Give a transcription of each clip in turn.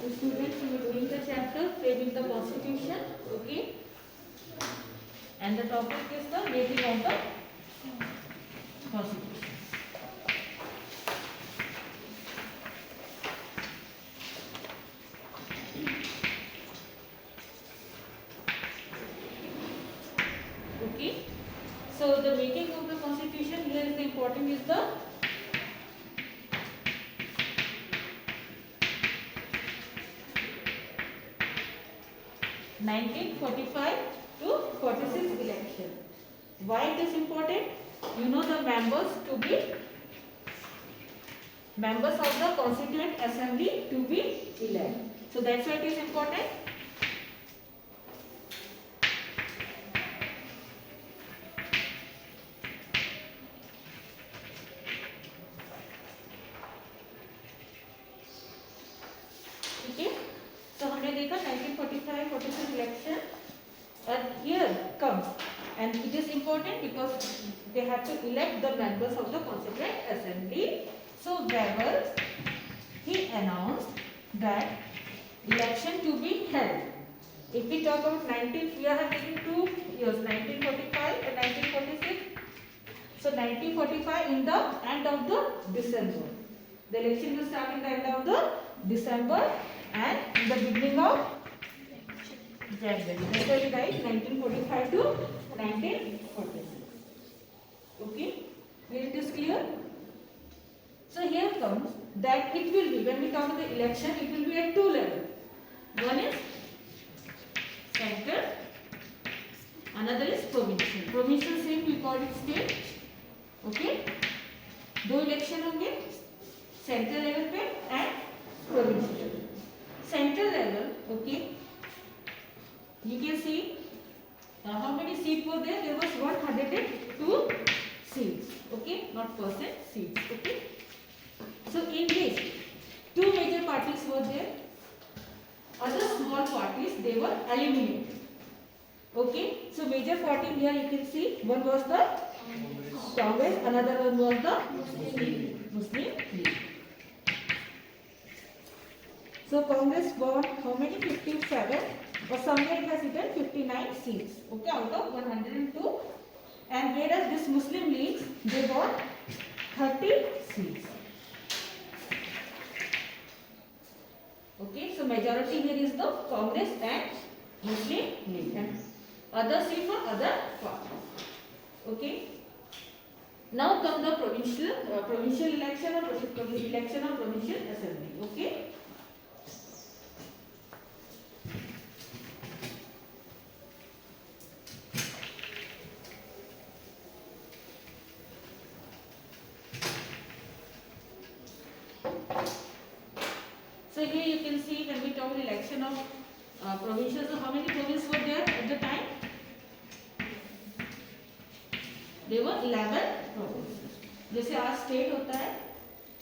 Students, we will doing the chapter Framing the Constitution. Okay, and the topic is the making of the Constitution. Okay, so the making of the Constitution here is the important is the 1945 to 46 election. Why it is important? You know the members to be members of the Constituent Assembly to be elected. So that's why it is important. Okay. So हमने देखा 1945-46 election, and here comes, and it is important because they have to elect the members of the Constituent Assembly. So Weber, he announced that election to be held. If we talk about 19, we are having 2 years, 1945 and 1946. So 1945 in the end of the December. The election will start in the end of the December and in the beginning of January. That's why we write 1945 to 1946. Okay, here it is clear. So here comes that it will be, when we talk about the election, it will be at 2 levels. One is central, another is provincial. Provincial same we call it state. Okay, 2 election होंगे central level पे and provincial level. Central level, okay, you can see how many seats were there. There was 102 seats. Okay, not percent, seats. Okay, so in this 2 major parties were there. Other small parties, they were eliminated. Okay, so major party here you can see, one was the Congress, another one was the Muslim League. So Congress won how many? 57, or somewhere it has written 59 seats. Okay, out of 102. And whereas this Muslim League, they won 30 seats. Okay, so majority here is the Congress and Muslim League, and other seat for other parties. Okay. Now come the provincial election or election of provincial assembly. Okay. So here you can see when we talk election of provincial. So how many provinces were there at the time? There were 11 provinces. जैसे आज state होता है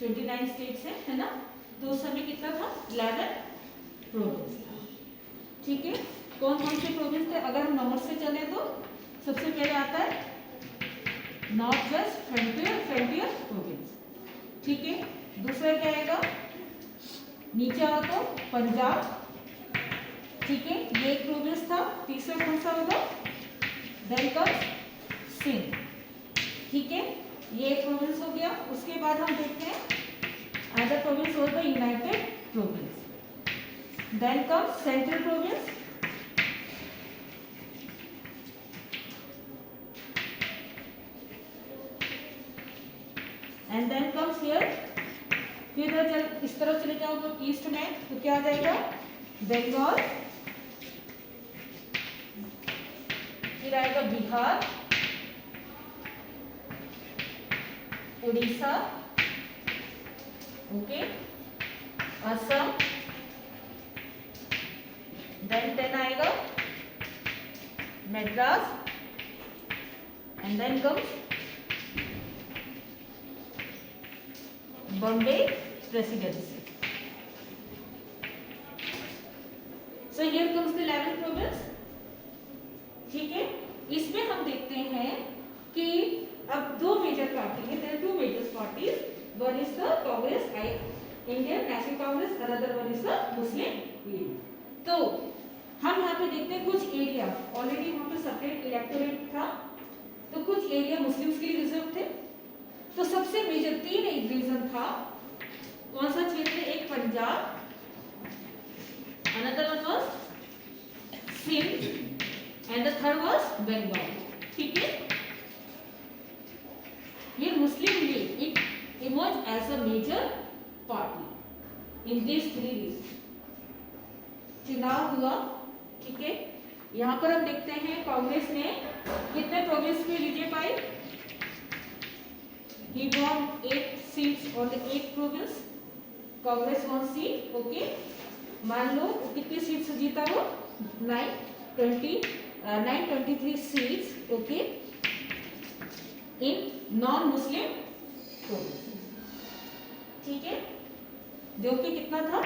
29 states है ना, तो उस समय कितना था? 11 प्रोविंस था. ठीक है, कौन कौन से प्रोविंस थे? अगर हम नंबर से चले तो सबसे पहले आता है नॉर्थ वेस्ट फ्रंटियर प्रोविंस. ठीक है, दूसरा क्या आएगा? नीचे आओ तो पंजाब. ठीक है, ये एक प्रोविंस था. तीसरा कौन सा होगा? Then comes Sindh. ठीक है, ये एक प्रोविंस हो गया. उसके बाद हम देखते हैं अदर प्रोविंस और the united province. Then comes central province. And then comes here. फिर इस तरफ चले जाओ तो ईस्ट में तो क्या आ जाएगा? बंगाल. फिर आएगा बिहार, उड़ीसा, ओके, असम. देन आएगा Madras, and then comes Bombay presidency. So here comes the 11 province. ठीक है, इसमें हम देखते हैं कि अब 2 मेजर पार्टी है. There are 2 major parties. One is the Congress Indian national Congress, another one is the Muslim league. तो हम यहाँ पे देखते हैं कुछ एरिया ऑलरेडी वहाँ पे सेपरेट इलेक्टोरेट था, तो कुछ एरिया मुस्लिम्स के लिए रिजर्व थे। तो सबसे मेजर 3 रीजन था, कौन सा क्षेत्र? एक Punjab, another one was Sindh and the third was Bengal. ठीक है, ये Muslim League it emerge as a major party in this 3 region. चुनाव हुआ, ठीक है, यहाँ पर हम देखते हैं कांग्रेस ने कितने प्रोविंस में विजय पाई? He won 8 seats on the 8 province. Congress 1 seat, okay. मान लो कितनी सीट्स जीता वो? 923 seats, okay, in non Muslim province. ठीक है, जो कि कितना था?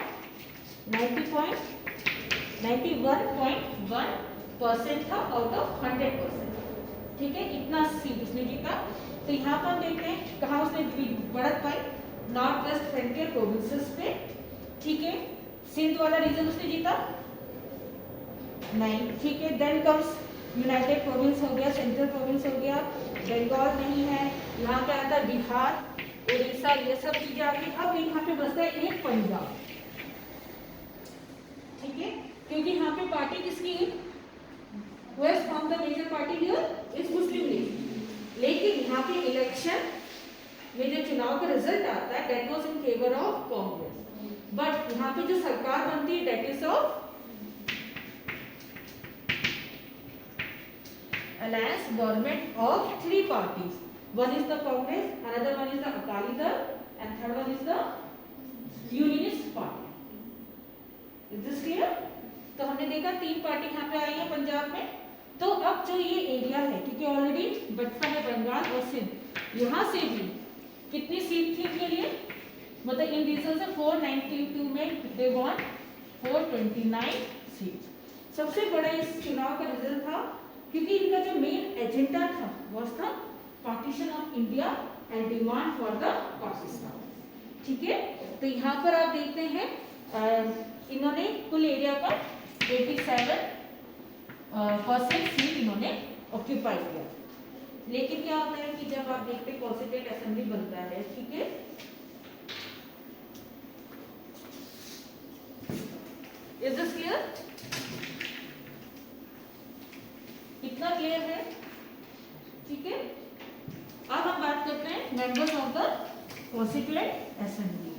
91.1% था आउट ऑफ 100%। ठीक है, इतना सीट उसने जीता। तो यहाँ पर हम देखते हैं कहाँ उसने बढ़त पाई? नॉर्थ वेस्ट फ्रंटियर प्रोविंसेस पे। ठीक है, सिंध वाला रीजन उसने जीता 9। ठीक है, देन कम्स यूनाइटेड प्रोविंस हो गया, सेंट्रल प्रोविंस हो गया, बंगाल नहीं है, यहाँ पे आता है बिहार, उड़ीसा, ये सब चीजें आ गई। अब यहाँ पे बचता है एक पंजाब। ठीक है, क्योंकि यहाँ पे पार्टी किसकी? West from the major party here is Muslim league. लेकिन यहाँ पे इलेक्शन में जो चुनाव का रिजल्ट आता है that was in favour of Congress, but यहाँ पे जो सरकार बनती है that is of alliance government of 3 parties. One is the Congress, another one is the Akali Dal, and third one is the Unionist Party. Is this clear? तो हमने देखा 3 party यहाँ पे आई है पंजाब में। तो अब जो ये एरिया है, क्योंकि ऑलरेडी बचता है बंगाल और सिंध, यहाँ से भी कितनी सीट थी इनके लिए? मतलब इन रीजन से 492 में दे वॉन 429 सीट। सबसे बड़ा इस चुनाव का रिजल्ट था क्योंकि इनका जो मेन एजेंडा था वो था partition of India and demand for the Pakistan. ठीक है, तो यहाँ पर आप देखते हैं इन्होंने कुल एरिया का 87% सीट इन्होंने ऑक्यूपाई किया। लेकिन क्या होता है कि जब आप देखते हैं कॉन्स्टिट्यूएंट असेंबली बनता है, ठीक है, इज दिस क्लियर? कितना क्लियर है? ठीक है, अब हम बात करते हैं members of the constituent assembly,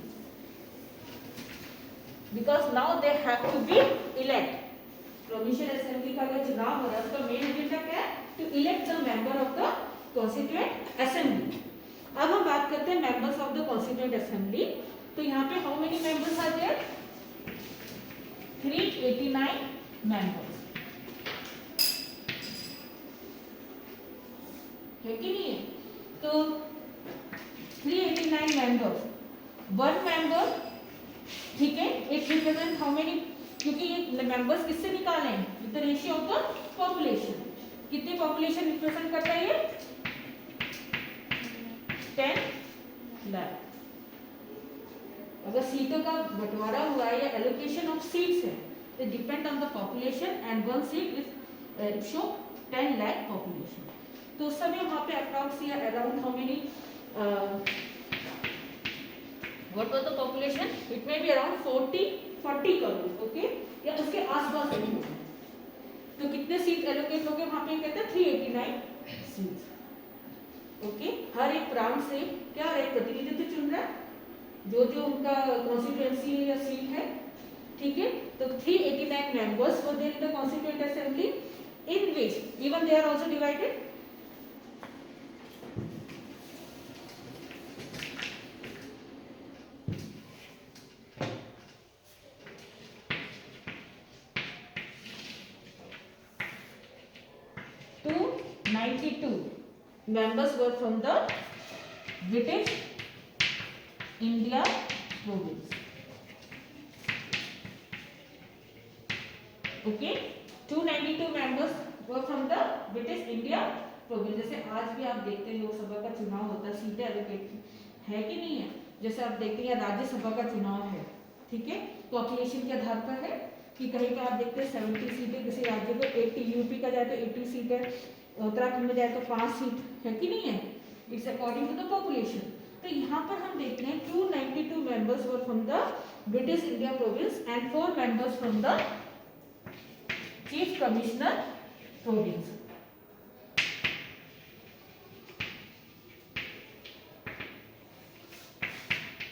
because now they have to be elect. Provincial assembly का जो चुनाव हो रहा है उसका मेन एजेंडा क्या है? To elect the member of the constituent assembly. अब हम बात करते हैं members of the constituent assembly. तो यहाँ पे how many members are there? 389 members, है कि नहीं है? तो 389 मेंबर्स, 1 मेंबर, ठीक है, इट रिप्रेजेंट हाउ मेनी? क्योंकि ये मेंबर्स किससे निकाले हैं? With the ratio of the population. कितनी पॉपुलेशन रिप्रेजेंट करता है ये? 10 लाख। अगर सीटों का बंटवारा हुआ है या एलोकेशन ऑफ सीट्स है, it depend on the population and one seat is show 10 lakh population. तो उस समय वहाँ पे अप्रॉक्स या around how many what was the population? It may be around 40 crore, okay, या उसके आसपास होगा। तो कितने सीट एलोकेट हो गए वहाँ पे? कहते हैं 389 सीट, ओके। हर एक प्रांत से क्या एक प्रतिनिधित्व चुन रहा है जो जो उनका कॉन्स्टिट्यूएंसी या सीट है, ठीक है। तो 389 members were there in the constituent assembly, in which even they are also divided. To 92 members were from the British India province. Okay, 292 members were from the British India province. जैसे आज भी आप देखते हैं लोकसभा का चुनाव होता है, सीटें एलोकेट है कि नहीं है? जैसे आप देखते हैं राज्यसभा का चुनाव है, ठीक है, पॉपुलेशन के आधार पर है कि कहीं पे आप देखते हैं 70 सीटें किसी राज्य को, 80 यूपी का जाए तो 80 सीट है, उत्तराखंड में जाए तो 5 सीट है कि नहीं है, it's according to the population. तो यहाँ पर हम देखते हैं 292 members were from the British India province and 4 members from the chief commissioner province.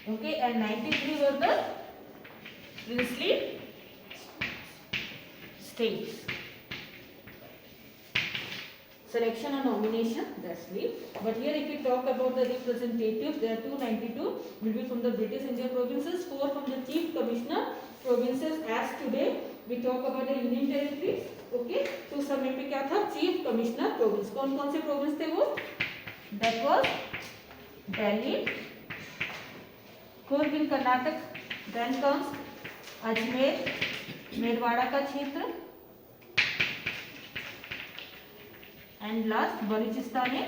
Okay, and 93 were the princely states. Selection and nomination, that's it. But here if we talk about the representatives, there are 292 will be from the British India provinces, 4 from the chief commissioner provinces. As today we talk about the union territories. Okay, तो उस समय पे क्या था, chief commissioner province, कौन कौन से province थे वो, that was Delhi, Coorg in Karnataka, then comes Ajmer, Merwara का क्षेत्र, एंड लास्ट बलूचिस्तान है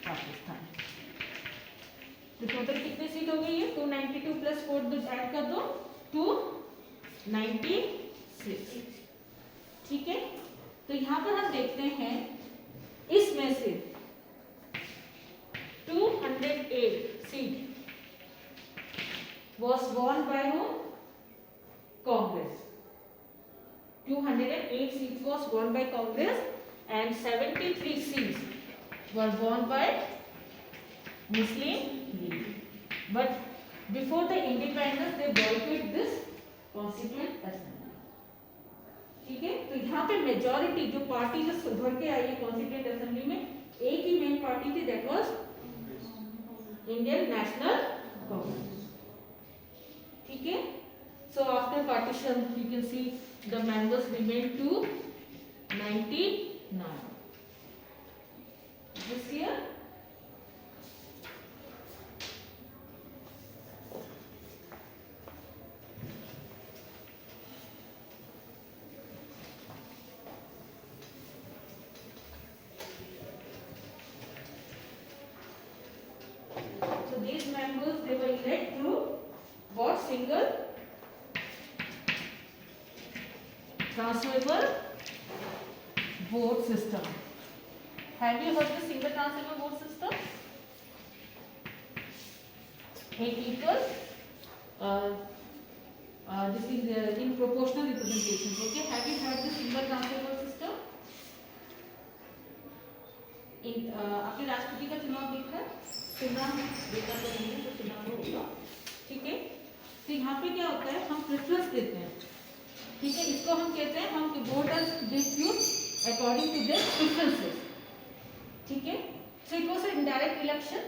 पाकिस्तान। तो टोटल कितनी सीट हो गई है, 292 प्लस 4 ऐड कर दो 296, ठीक है। तो यहाँ पर हम देखते हैं इसमें से 208 seat was won by whom? Congress. 208 seats was won by Congress and 73 seats were won by Muslim League. But before the independence, they boycotted this Constituent Assembly. ठीक है, तो यहाँ पे मेजॉरिटी जो पार्टी जो उभर के आई है कॉन्स्टिट्यूएंट असेंबली में, एक ही मेन पार्टी थी, that was Indian national Congress. ठीक है, so after partition you can see the members remain to 99. Is this clear? So these members, they were elected through what? Single transferable vote system. Have you heard the single transferable vote system? It equals this is in proportional representation. Okay, have you heard the single transferable system? In आपने राष्ट्रपति का चुनाव देखा है, चुनाव देखा तो नहीं है, तो चुनाव होगा, ठीक है। तो यहाँ पे क्या होता है, हम प्रेफरेंस देते हैं, ठीक है, इसको हम कहते हैं, हम voters they choose according to their preferences, ठीक है। So it was a indirect election.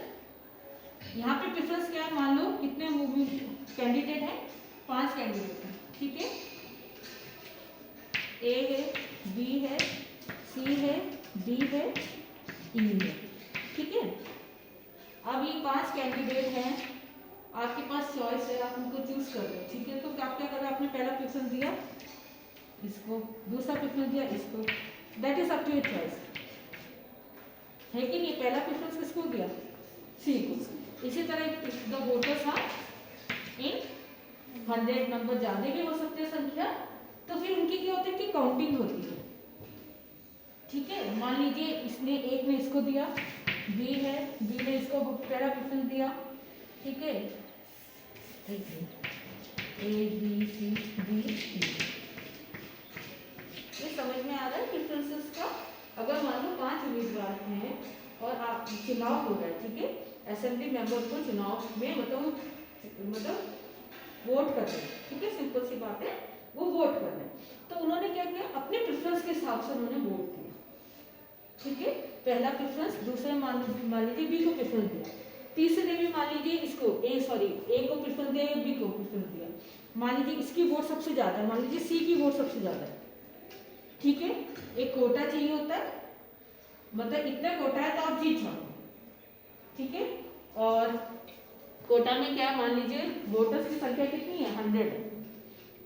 यहाँ पे प्रेफरेंस क्या है, मान लो कितने कैंडिडेट हैं, 5 कैंडिडेट हैं, ठीक है, ए है, बी है, सी है, डी है, ई है, ठीक है। अब ये 5 कैंडिडेट हैं, आपके पास चॉइस है, आप उनको चूज कर रहे हो, ठीक है। तो आप क्या कर रहे हो, आपने पहला प्रेफरेंस दिया इसको, दूसरा प्रेफरेंस दिया इसको, that is up to your choice, है कि नहीं। पहला प्रेफरेंस किसको दिया, सी को। इसी तरह the voters are in 100 number, ज्यादा भी हो सकते हैं संख्या, तो फिर उनकी क्या होती है कि काउंटिंग होती है, ठीक है। मान लीजिए इसने एक ने इसको दिया, बी है, बी ने इसको पहला प्रेफरेंस दिया, ठीक है, A B C D E. ये समझ में आ रहा है प्रेफरेंसेस का। अगर मान लो 5 उम्मीदवार हैं और आप चुनाव हो रहा है, ठीक है, असेंबली मेंबर को चुनाव में मतलब वोट कर रहे हैं, ठीक है, सिंपल सी बात है, वो वोट कर रहे हैं। तो उन्होंने क्या किया, अपने प्रेफरेंस के हिसाब से उन्होंने वोट किया, ठीक है। पहला प्रेफरेंस, दूसरे मान लीजिए बी को प्रेफरेंस दिया, तीसरे भी मान लीजिए इसको ए को प्रेफरेंस दिया, बी को प्रेफरेंस दिया, मान लीजिए इसकी वोट सबसे ज्यादा है, मान लीजिए सी की वोट सबसे ज्यादा है, ठीक है। एक कोटा चाहिए होता है, मतलब इतना कोटा है तो आप जीत जाओ, ठीक है। और कोटा में क्या, मान लीजिए वोटर्स की संख्या कितनी है, 100 है,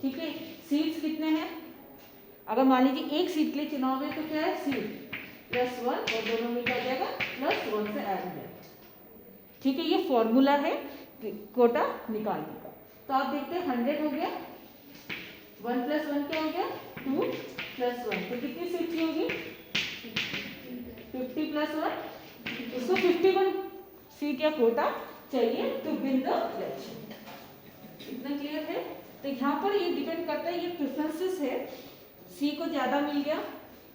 ठीक है। सीट्स कितने हैं, अगर मान लीजिए एक सीट के लिए चुनाव है तो क्या है, सीट +1 और दोनों में क्या हो जाएगा +1 से ऐड है, ठीक है, ये फॉर्मूला है कोटा निकालने का। तो आप देखते हैं 100 हो गया, 1 + 1 क्या हो गया 2 + 1, तो कितनी सीट होगी 50 + 1, उसको 51 सीट या कोटा चाहिए टू विन द इलेक्शन। इतना क्लियर है। तो यहाँ पर ये डिपेंड करता है, ये प्रेफरेंसेस है, सी को ज़्यादा मिल गया,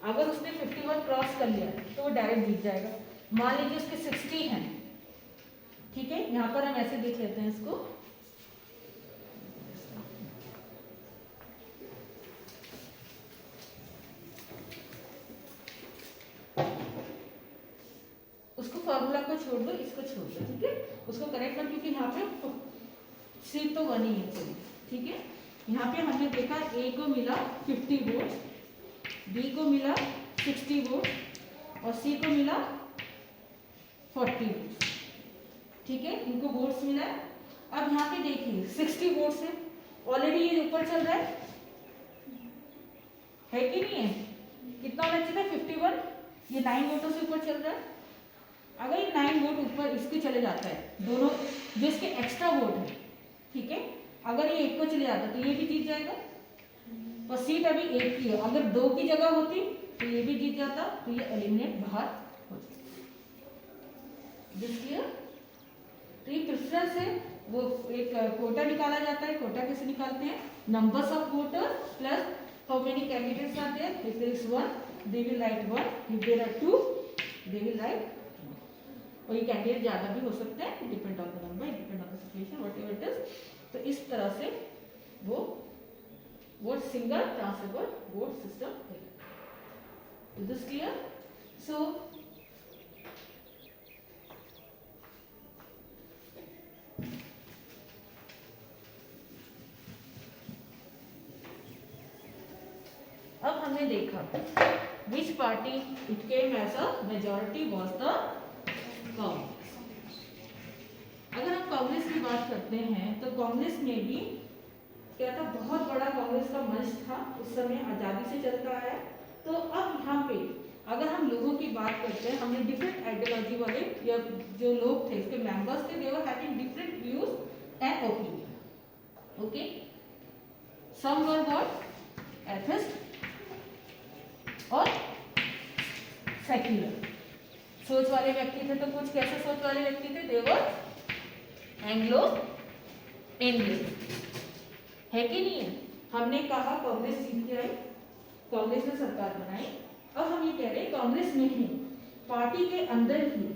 अगर उसने 51 क्रॉस कर लिया तो वो डायरेक्ट जीत जाएगा। मान लीजिए उसके 60 हैं, ठीक है, यहाँ पर हम ऐसे देख लेते हैं इसको, उसको फॉर्मूला को छोड़ दो, इसको छोड़ दो, ठीक है, उसको करेक्ट कर, क्योंकि यहाँ पे सीट तो 1 ही है, चलिए ठीक है। यहाँ पे हमने देखा ए को मिला 50 वोट, बी को मिला 60 वोट और सी को मिला 40 वोट, ठीक है, इनको वोट्स मिला है। अब यहाँ पे देखिए 60 वोट्स है, ऑलरेडी ये ऊपर चल रहा है कि नहीं है, कितना होना चाहिए 51, ये 9 वोटों से ऊपर चल रहा है। अगर ये 9 वोट ऊपर इसके चले जाता है, दोनों जो इसके एक्स्ट्रा वोट है, ठीक है, अगर ये 1 को चले जाता तो ये भी जीत जाएगा, और सीट अभी 1 की है, अगर 2 की जगह होती तो ये भी जीत जाता, तो ये एलिमिनेट बाहर हो जाता। तो ये प्रेफरेंस है, वो एक कोटा निकाला जाता है। कोटा कैसे निकालते हैं, numbers of voters plus how many candidates are there, if there is 1 they will write 1, if there are 2 they will write, और ये कैंडिडेट ज़्यादा भी हो सकता है, depend on the number, depend on the situation, whatever it is. तो इस तरह से वो vote single transferable vote system है। Is this clear? सो अब हमने देखा which party it came as a majority was the Congress. अगर हम कांग्रेस की बात करते हैं तो कांग्रेस में भी क्या था, बहुत बड़ा कांग्रेस का मंच था, उस समय आज़ादी से चलता आया। तो अब यहाँ पे अगर हम लोगों की बात करते हैं, हमने डिफरेंट आइडियोलॉजी वाले या जो लोग थे, इसके मेंबर्स थे, they were having different views and opinion. Okay, some were what atheist और सेक्युलर सोच वाले व्यक्ति थे, तो कुछ कैसे सोच वाले व्यक्ति थे, दे वर एंग्लो इंडियन, है कि नहीं है। हमने कहा कांग्रेस जीत के आई, कांग्रेस ने सरकार बनाई। अब हम ये कह रहे हैं कांग्रेस में ही पार्टी के अंदर ही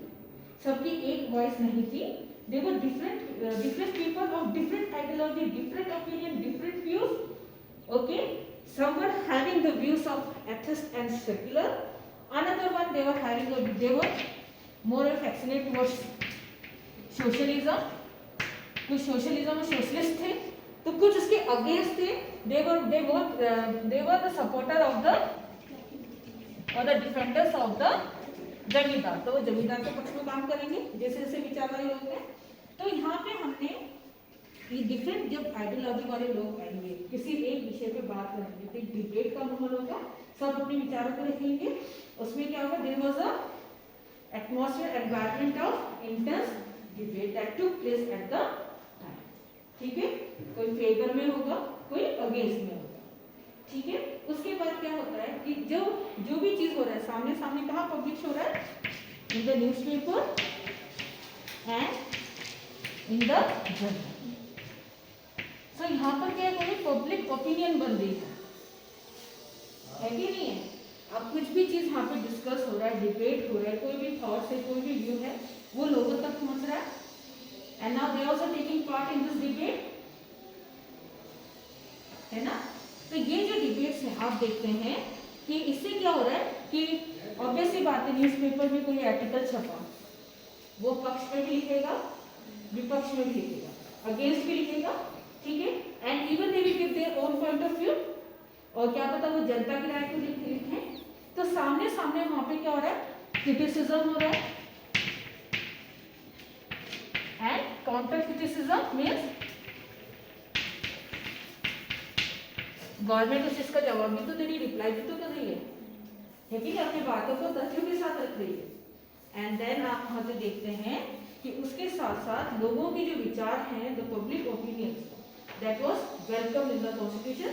सबकी एक वॉइस नहीं थी, they were different people of different ideology, different opinion, different views. Okay, some were having the views of atheist and secular, another one they were more affectionate towards socialism, कुछ socialism में socialist थे, तो कुछ उसके against थे, they were the supporter of the और the defenders of the जमींदार, तो वो जमींदार के पक्ष में काम करेंगे जैसे जैसे विचार वाले लोग हैं। तो यहाँ पे हमने ये डिफरेंट जब आइडियोलॉजी वाले लोग आएंगे, किसी एक विषय पे बात करेंगे, तो डिबेट का माहौल होगा, सब अपने विचारों को रखेंगे, उसमें क्या होगा, there was a atmosphere environment of intense debate that took place at the time, ठीक है, कोई फेवर में होगा, कोई अगेंस्ट में होगा, ठीक है। उसके बाद क्या होता है कि जो भी चीज हो रहा है सामने सामने कहाँ पब्लिश हो रहा है, in the newspaper and in the journal. तो यहाँ पर क्या है, पब्लिक ओपिनियन बन रही है कि नहीं है। अब कुछ भी चीज यहाँ पे डिस्कस हो रहा है, डिबेट हो रहा है, कोई भी थॉट्स है, कोई भी व्यू है, वो लोगों तक पहुंच रहा है, and now they also taking part in this debate, है ना। तो ये जो डिबेट्स हैं आप देखते हैं कि इससे क्या हो रहा है कि ऑब्वियस सी बात है, न्यूज़पेपर में कोई आर्टिकल छपा, वो पक्ष में भी लिखेगा, विपक्ष में भी लिखेगा, अगेंस्ट भी लिखेगा, ठीक है, and even they will give their own point of view, और क्या पता वो जनता की राय को लिखें। तो सामने सामने वहां पे क्या हो रहा है, क्रिटिसिज्म हो रहा है, and counter criticism means government उस चीज का जवाब भी तो दे रही, रिप्लाई भी तो कर रही है कि अपनी बातों को तथ्यों के साथ रख रही है। एंड देन आप वहां से देखते हैं कि उसके साथ साथ लोगों के जो विचार हैं, the public opinions, that was welcome in the constitution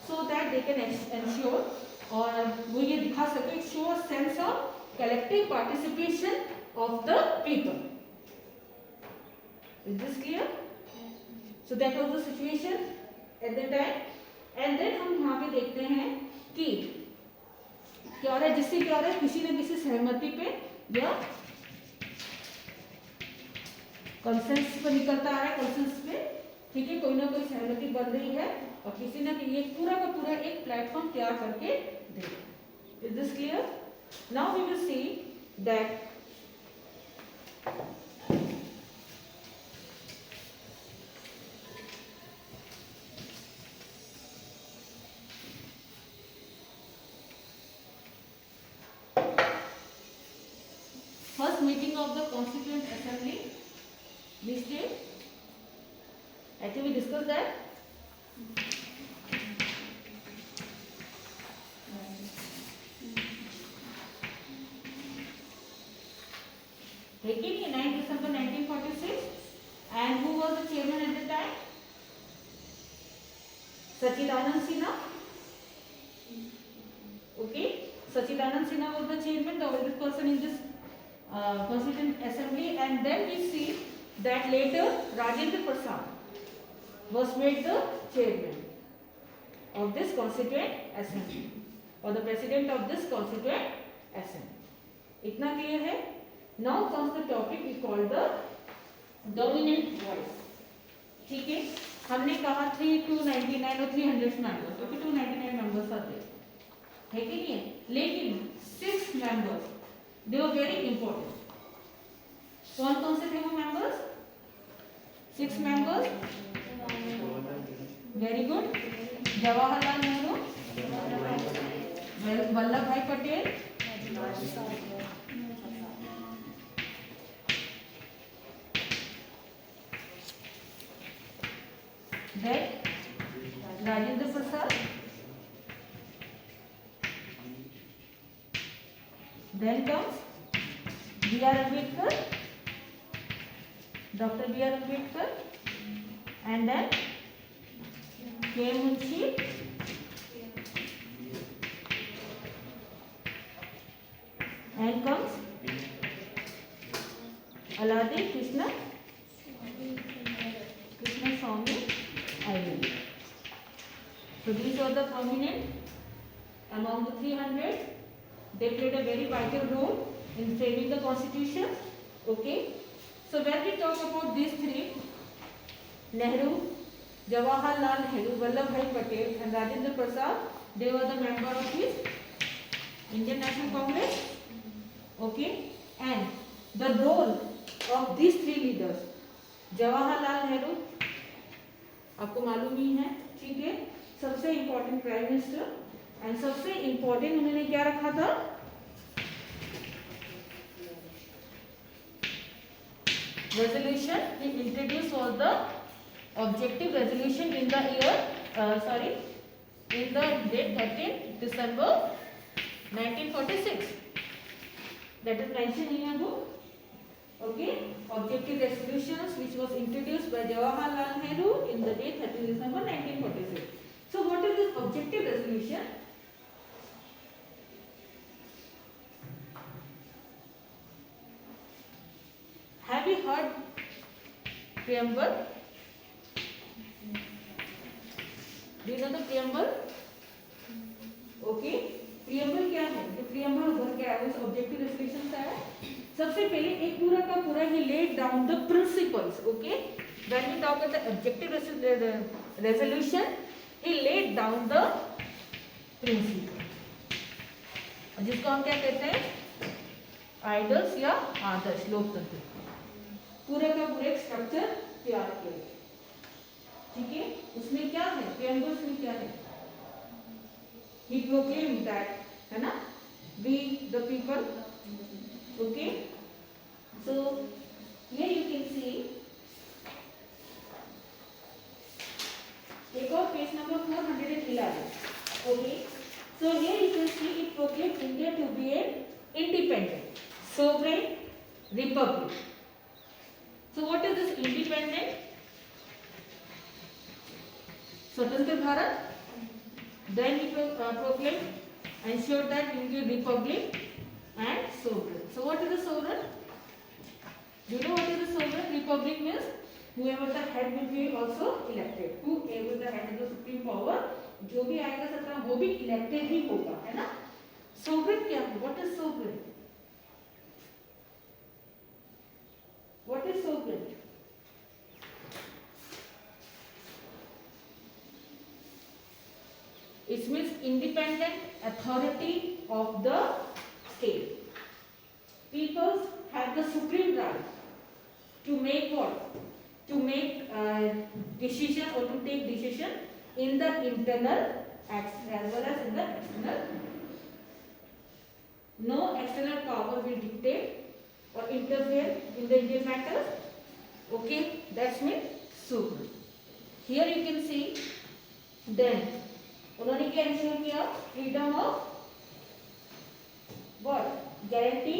so that they can ensure, और वो ये दिखा सके, show a sense of collective participation of the people. Is this clear? So that was the situation at the time. And then हम यहाँ पे देखते हैं कि क्या हो रहा है, जिससे क्या हो रहा है, किसी न किसी सहमति पे या कंसेंसस पर निकलता आ रहा है, कंसेंसस पे, ठीक है, कोई ना कोई सहमति बन रही है और किसी न किसी पूरा का पूरा एक प्लेटफॉर्म तैयार करके दे. Is this clear? Now we will see that first meeting of the Constituent Assembly, which day? Actually, we discussed that. Taken 9 December 1946, and who was the chairman at the time? Sachidanand Sinha. Okay, Sachidanand Sinha was the chairman, the oldest person in this Constituent Assembly, and then we see that later Rajendra Prasad was made the chairman of this Constituent Assembly or the president of this Constituent Assembly. इतना clear है? Now comes the topic we call the dominant voice. ठीक है, हमने कहा 399 और 300 members, okay, 299 members are there, है कि नहीं है? लेकिन 6 members they were very important. कौन कौन से थे वो members? 6 members. Very good. Jawaharlal Nehru, Vallabh भाई Patel, then Rajendra Prasad, then comes B.R. Ambedkar, Dr. B.R. Ambedkar, and then K. Munshi, and comes Alade Krishna Swamy Iyer. So these are the prominent among the 300. They played a very vital role in framing the constitution. Okay. So when we talk about these three, Nehru, Jawaharlal Nehru, Vallabhbhai Patel, and Rajendra Prasad, they were the member of his Indian National Congress. Okay. And the role of these three leaders, Jawaharlal Nehru, आपको मालूम ही है, ठीक है, सबसे important prime minister, and सबसे important उन्होंने क्या रखा था? Resolution he introduced was the objective resolution in the year in the date 13 December 1946. That is mentioned in your book. Okay, objective resolutions which was introduced by Jawaharlal Nehru in the date 13 December 1946. So what is this objective resolution? Have you heard preamble? Do you know the preamble? Okay, preamble क्या है? The preamble उधर क्या है? उस objective resolution का है. सबसे पहले एक पूरा का पूरा ही laid down the principles. Okay, when we talk about the objective resolution, he laid down the principle. जिसको हम क्या कहते हैं? आइडल्स या आदर्श लोकतंत्र. पूरे का पूरा एक स्ट्रक्चर तैयार किया, ठीक है. उसमें क्या है? प्रेम्बल्स में क्या है? He proclaimed that, है ना, we the people. Okay, so here you can see, take out page number 411. Okay, so here you can see it proclaimed India to be an independent, sovereign republic. So what is this independent? स्वतंत्र Bharat. Then he proclaimed ensured that Indian Republic and sovereign. So what is the sovereign? Do you know what is the sovereign? Republic means whoever the head will be also elected. Whoever the head of the supreme power, जो भी आएगा सत्ता वो भी elected ही होगा, है ना? Sovereign क्या है? What is sovereign? What is sovereign? It means independent authority of the state. People have the supreme right to make what? To make decision or to take decision in the internal acts as well as in the external. No external power will dictate or interfere in the Indian matters. Okay, that's means sovereign. Here you can see then उन्होंने क्या ensure किया? Freedom of what? Guarantee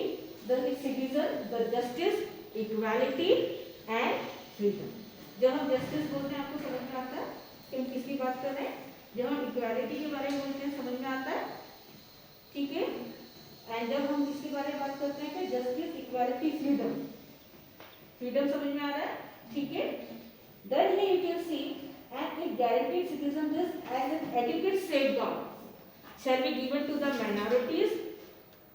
the citizen the justice, equality and freedom. जब हम justice बोलते हैं आपको समझ में आता है कि हम किसकी बात कर रहे हैं? जब हम इक्वालिटी के बारे में बोलते हैं समझ में आता है, ठीक है? एंड जब हम इसके बारे में बात करते हैं कि जस्टिस, इक्वालिटी, फ्रीडम, फ्रीडम समझ में आ रहा है, ठीक है? Then here you can see and it guaranteed citizens this as an adequate safeguard shall be given to the minorities,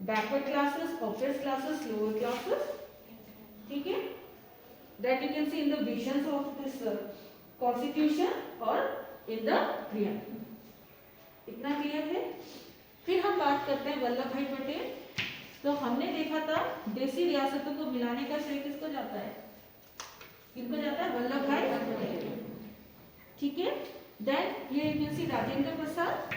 backward classes, oppressed classes, lower classes. ठीक है? That you can see in the visions of this constitution or in the reality. इतना clear है? फिर हम बात करते हैं वल्लभ भाई पटेल. तो हमने देखा था देसी रियासतों को मिलाने का श्रेय किसको जाता है? किसको जाता है? वल्लभ भाई पटेल. ठीक है? देन ये यू कैन सी राजेंद्र प्रसाद,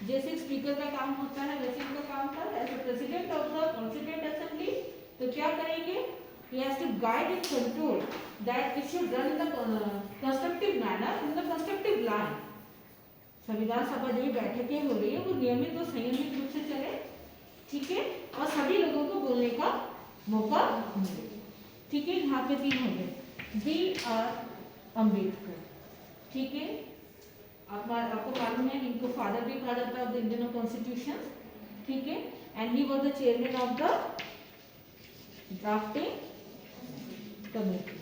जैसे स्पीकर का काम होता है वैसे इनका काम था as president of the constituent assembly. तो क्या करेंगे? He has to guide and control that it should run the constructive manner in the constructive line. संविधान सभा जो बैठकें हो रही है वो नियमित और संयमित रूप से चले, ठीक है? और सभी लोगों को बोलने का मौका मिले. ठीक है? यहाँ पे 3 हो गए. B.R. अम्बेडकर, ठीक है? आपको मालूम है इनको फादर भी कहा जाता है ऑफ द इंडियन कॉन्स्टिट्यूशन, ठीक है? And he was the chairman of the drafting committee.